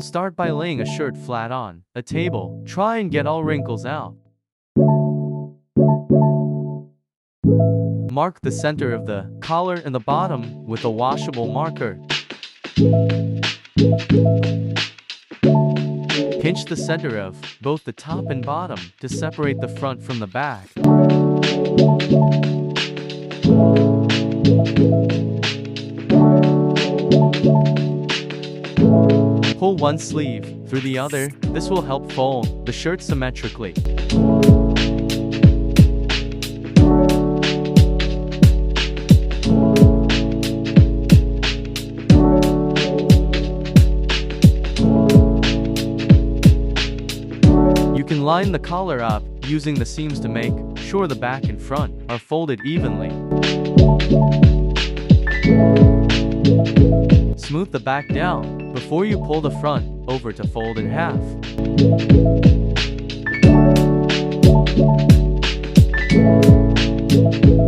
Start by laying a shirt flat on a table. Try and get all wrinkles out. Mark the center of the collar and the bottom with a washable marker. Pinch the center of both the top and bottom to separate the front from the back. Pull one sleeve through the other. This will help fold the shirt symmetrically. You can line the collar up using the seams to make sure the back and front are folded evenly. Smooth the back down before you pull the front over to fold in half.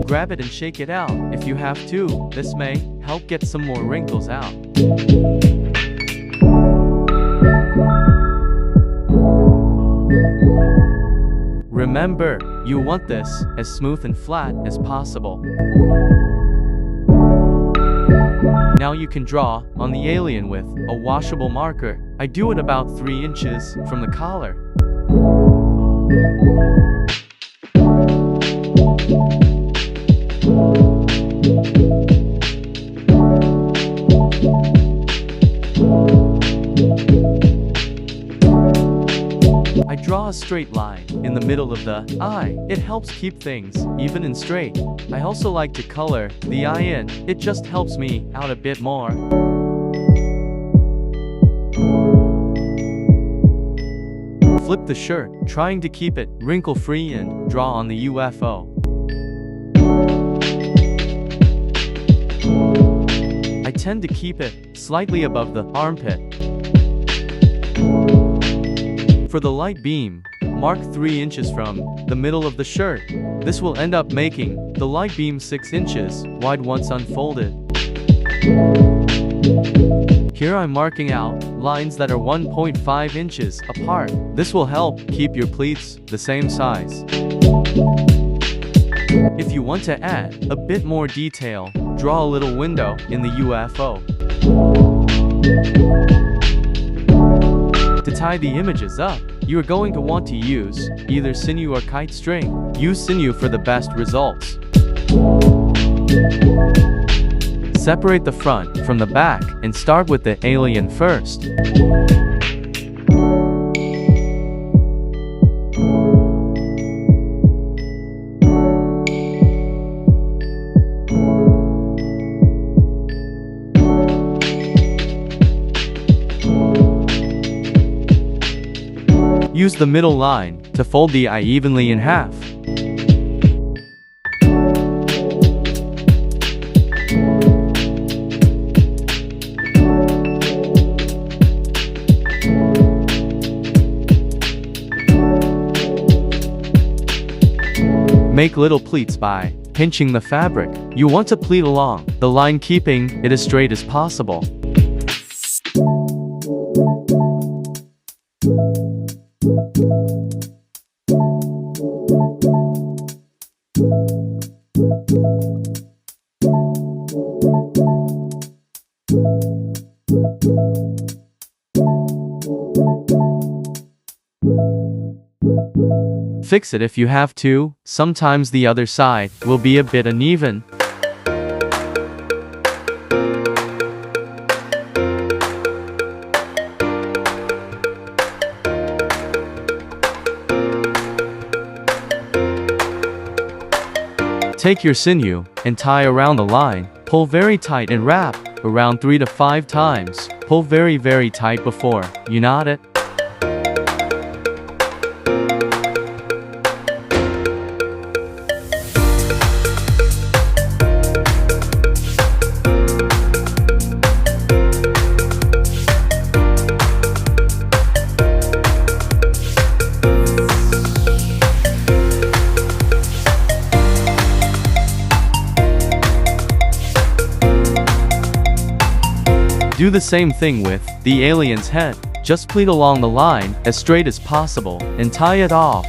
Grab it and shake it out if you have to. This may help get some more wrinkles out. Remember, you want this as smooth and flat as possible. Now you can draw on the alien with a washable marker. I do it about 3 inches from the collar. I draw a straight line in the middle of the eye. It helps keep things even and straight. I also like to color the eye in. It just helps me out a bit more. Flip the shirt, trying to keep it wrinkle-free, and draw on the UFO. I tend to keep it slightly above the armpit. For the light beam, mark 3 inches from the middle of the shirt. This will end up making the light beam 6 inches wide once unfolded. Here I'm marking out lines that are 1.5 inches apart. This will help keep your pleats the same size. If you want to add a bit more detail, draw a little window in the UFO. To tie the images up, you are going to want to use either sinew or kite string. Use sinew for the best results. Separate the front from the back and start with the alien first. Use the middle line to fold the eye evenly in half. Make little pleats by pinching the fabric. You want to pleat along the line, keeping it as straight as possible. Fix it if you have to. Sometimes the other side will be a bit uneven. Take your sinew and tie around the line. Pull very tight and wrap around 3 to 5 times. Pull very tight before you knot it. Do the same thing with the alien's head. Just pleat along the line, as straight as possible, and tie it off.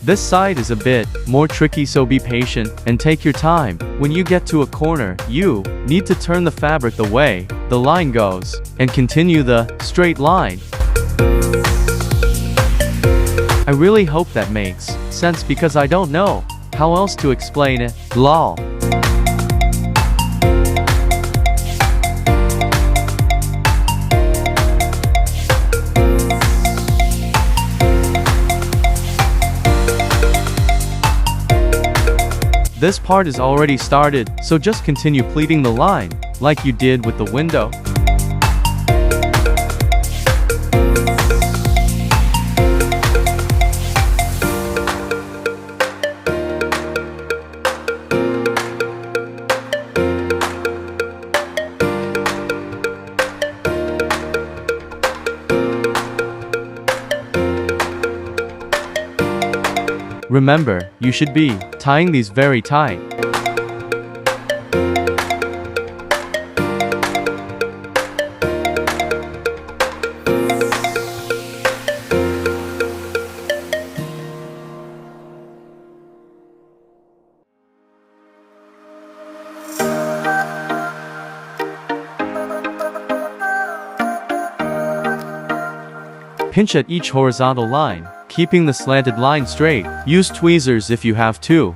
This side is a bit more tricky, so be patient and take your time. When you get to a corner, you need to turn the fabric the way the line goes and continue the straight line. I really hope that makes sense because I don't know how else to explain it. Lol. This part is already started, so just continue pleating the line, like you did with the window. Remember, you should be tying these very tight. Pinch at each horizontal line, keeping the slanted line straight. Use tweezers if you have to.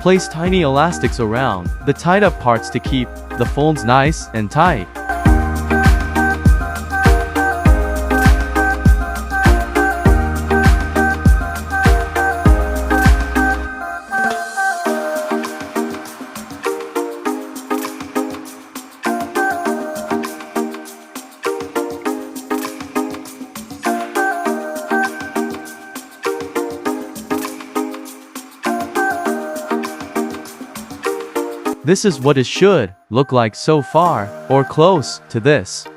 Place tiny elastics around the tied up parts to keep the folds nice and tight. This is what it should look like so far, or close to this.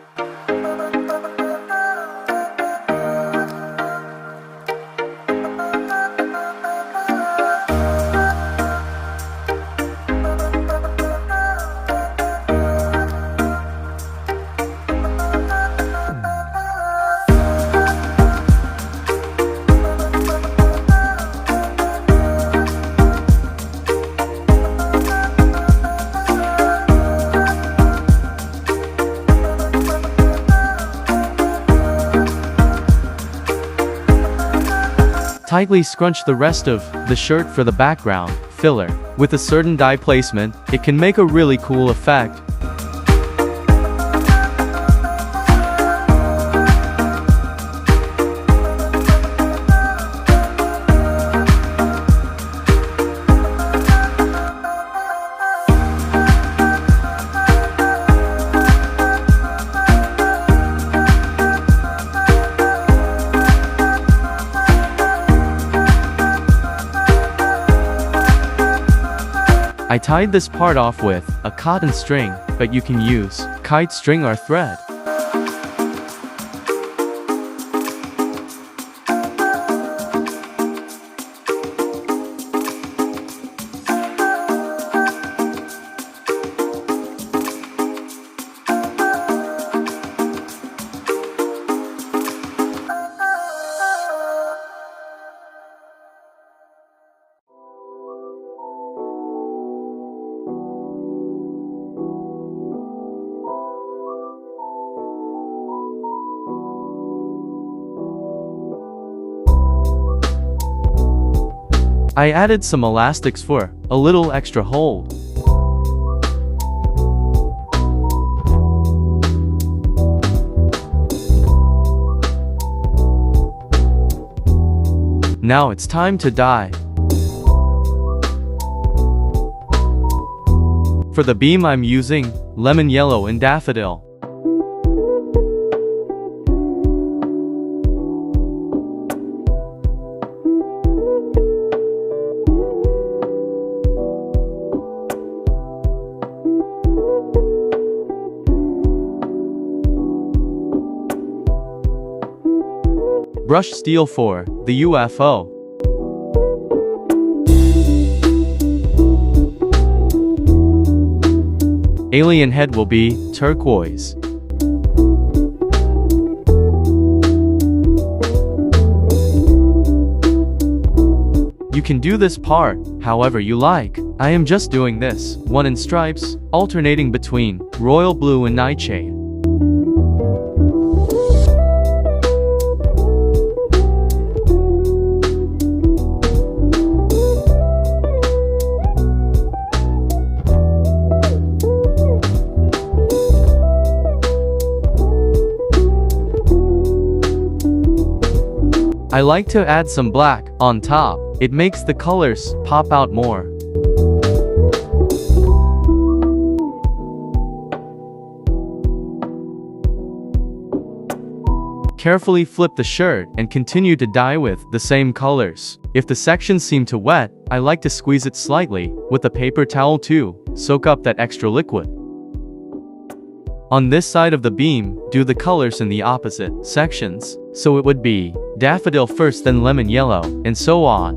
Tightly scrunch the rest of the shirt for the background filler. With a certain dye placement, it can make a really cool effect. I tied this part off with a cotton string, but you can use kite string or thread. I added some elastics for a little extra hold. Now it's time to dye. For the beam I'm using lemon yellow and daffodil. Brush steel for the UFO. Alien head will be turquoise. You can do this part however you like. I am just doing this one in stripes, alternating between royal blue and nightshade. I like to add some black on top. It makes the colors pop out more. Carefully flip the shirt and continue to dye with the same colors. If the sections seem too wet, I like to squeeze it slightly with a paper towel to soak up that extra liquid. On this side of the beam, do the colors in the opposite sections. So it would be daffodil first, then lemon yellow, and so on.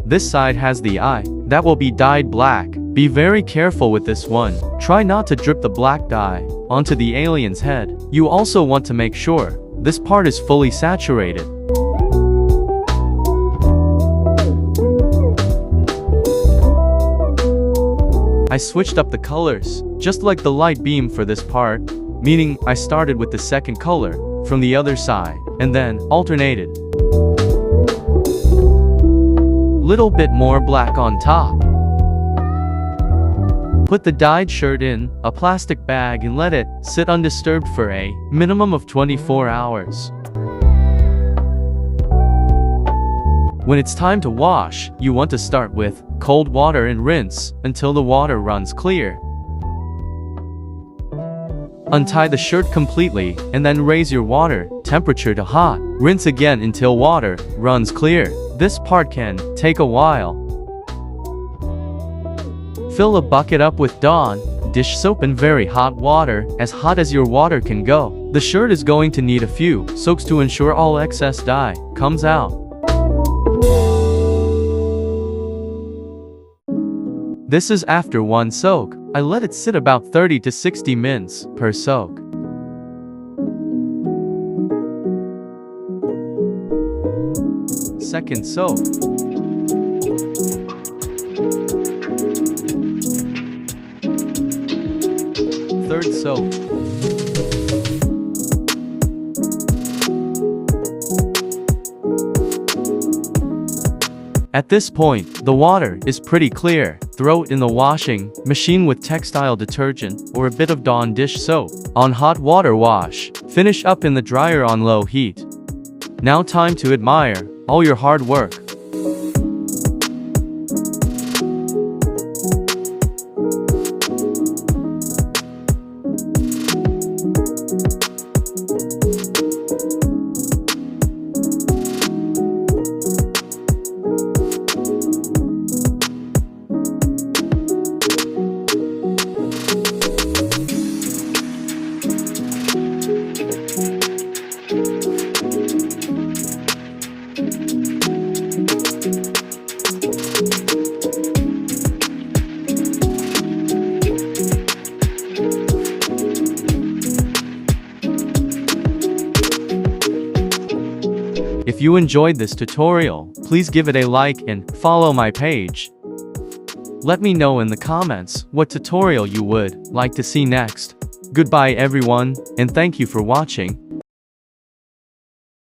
This side has the eye. That will be dyed black. Be very careful with this one. Try not to drip the black dye onto the alien's head. You also want to make sure this part is fully saturated. I switched up the colors, just like the light beam for this part, meaning I started with the second color from the other side, and then alternated. Little bit more black on top. Put the dyed shirt in a plastic bag and let it sit undisturbed for a minimum of 24 hours. When it's time to wash, you want to start with cold water and rinse until the water runs clear. Untie the shirt completely and then raise your water temperature to hot. Rinse again until water runs clear. This part can take a while. Fill a bucket up with Dawn dish soap and very hot water, as hot as your water can go. The shirt is going to need a few soaks to ensure all excess dye comes out. This is after one soak. I let it sit about 30 to 60 minutes per soak. Second soak. Third soak. At this point, the water is pretty clear. Throw it in the washing machine with textile detergent or a bit of Dawn dish soap. On hot water wash. Finish up in the dryer on low heat. Now time to admire all your hard work. you enjoyed this tutorial, please give it a like and follow my page. Let me know in the comments what tutorial you would like to see next. Goodbye everyone, and thank you for watching.